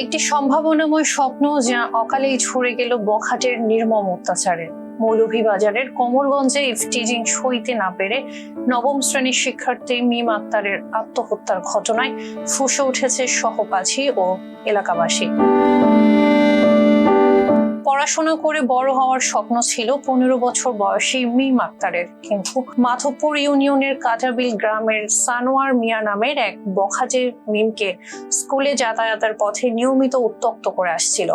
একটি সম্ভাবনাময় স্বপ্ন যা অকালেই ঝরে গেল বখাটের নির্মম অত্যাচারে। মৌলভীবাজারের কমলগঞ্জে ইফটিজিং সইতে না পেরে নবম শ্রেণীর শিক্ষার্থী মিম আক্তারের আত্মহত্যার ঘটনায় ফুঁসে উঠেছে সহপাঠী ও এলাকাবাসী। পড়াশোনা করে বড় হওয়ার স্বপ্ন ছিল 15 বছর বয়সী মিম আক্তারের, কিন্তু মাধবপুর ইউনিয়নের কাটাবিল গ্রামের সানোয়ার মিয়া নামের এক বখাটে মিমকে স্কুলে যাতায়াতের পথে নিয়মিত উত্ত্যক্ত করে আসছিল।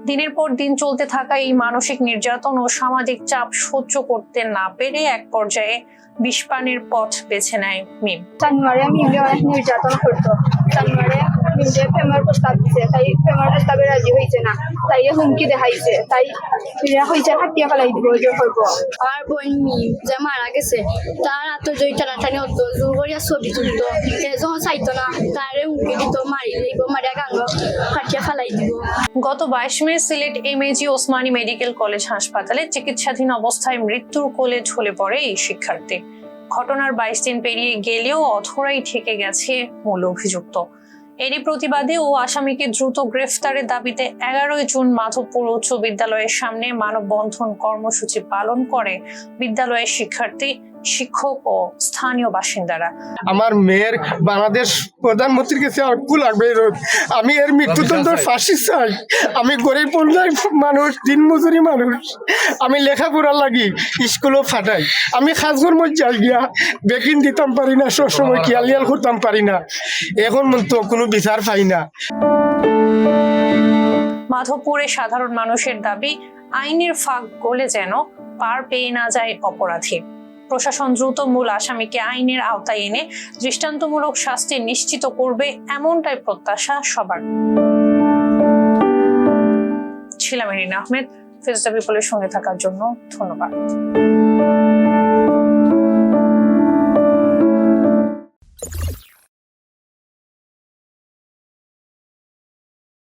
দিনের পর দিন চলতে থাকা এই মানসিক নির্যাতন ও সামাজিক চাপ সহ্য করতে না পেরে এক পর্যায়ে বিষপানের পথ বেছে নেয় মিম। জানুয়ারি মিমকে অনেক নির্যাতন করতো। জানুয়ারি মিমকে প্রেমের প্রস্তাব দিছে, তাই প্রেমের প্রস্তাবে রাজি হয়েছে না, তাই হুমকি দেখাইছে, তাই হয়েছে হাতিয়া ফেলাই দিব করবো। আর বোন মিম যে মারা গেছে তার আত্মজয়ী টানাটানি হতো, জোর করিয়া ছবি তুলতো, যখন চাইতো না তারে হুমকি দিত, মারি দিব, মারিয়া গাঙ্গ হাতিয়া ফেলাই দিব। গত 22 May Sylhet MAG Osmani medical college হাসপাতালে চিকিৎসাধীন অবস্থায় মৃত্যুর কোলে ঢলে পড়ে এই শিক্ষার্থী। ঘটনার 22 দিন পেরিয়ে গেলেও অধরাই থেকে গেছে মূল অভিযুক্ত। এরই প্রতিবাদে ও আসামিকে দ্রুত গ্রেফতারের দাবিতে 11 জুন মাধবপুর উচ্চ বিদ্যালয়ের সামনে মানববন্ধন কর্মসূচি পালন করে বিদ্যালয়ের শিক্ষার্থী, শিক্ষক ও স্থানীয় বাসিন্দারা। আমার মেয়ের বাংলাদেশ প্রধানমন্ত্রীর কাছে আকুল লাগবে, আমি এর মৃত্যুদণ্ডের ফাঁসি চাই। আমি গরিব পর্যায়ের মানুষ, দিনমজুরি মানুষ, আমি লেখাপড়া লাগি স্কুলও ফাটাই, আমি খাজগর মধ্যে যাই গিয়া বেকিন দিতাম পারি না, সবসময় কিয়ালিয়াল করতাম পারি না, এখন তো কোনো বিচার পাই না। মাধবপুরে সাধারণ মানুষের দাবি, আইনের ফাঁক গলে যেন পার পেয়ে না যায় অপরাধী। প্রশাসন দ্রুত মূল আসামিকে আইনের আওতায় এনে দৃষ্টান্তমূলক শাস্তি নিশ্চিত করবে, এমনটাই প্রত্যাশা সবার। ছিলাম এরিনা আহমেদ। ফেস দ্য পিপলের সঙ্গে থাকার জন্য ধন্যবাদ।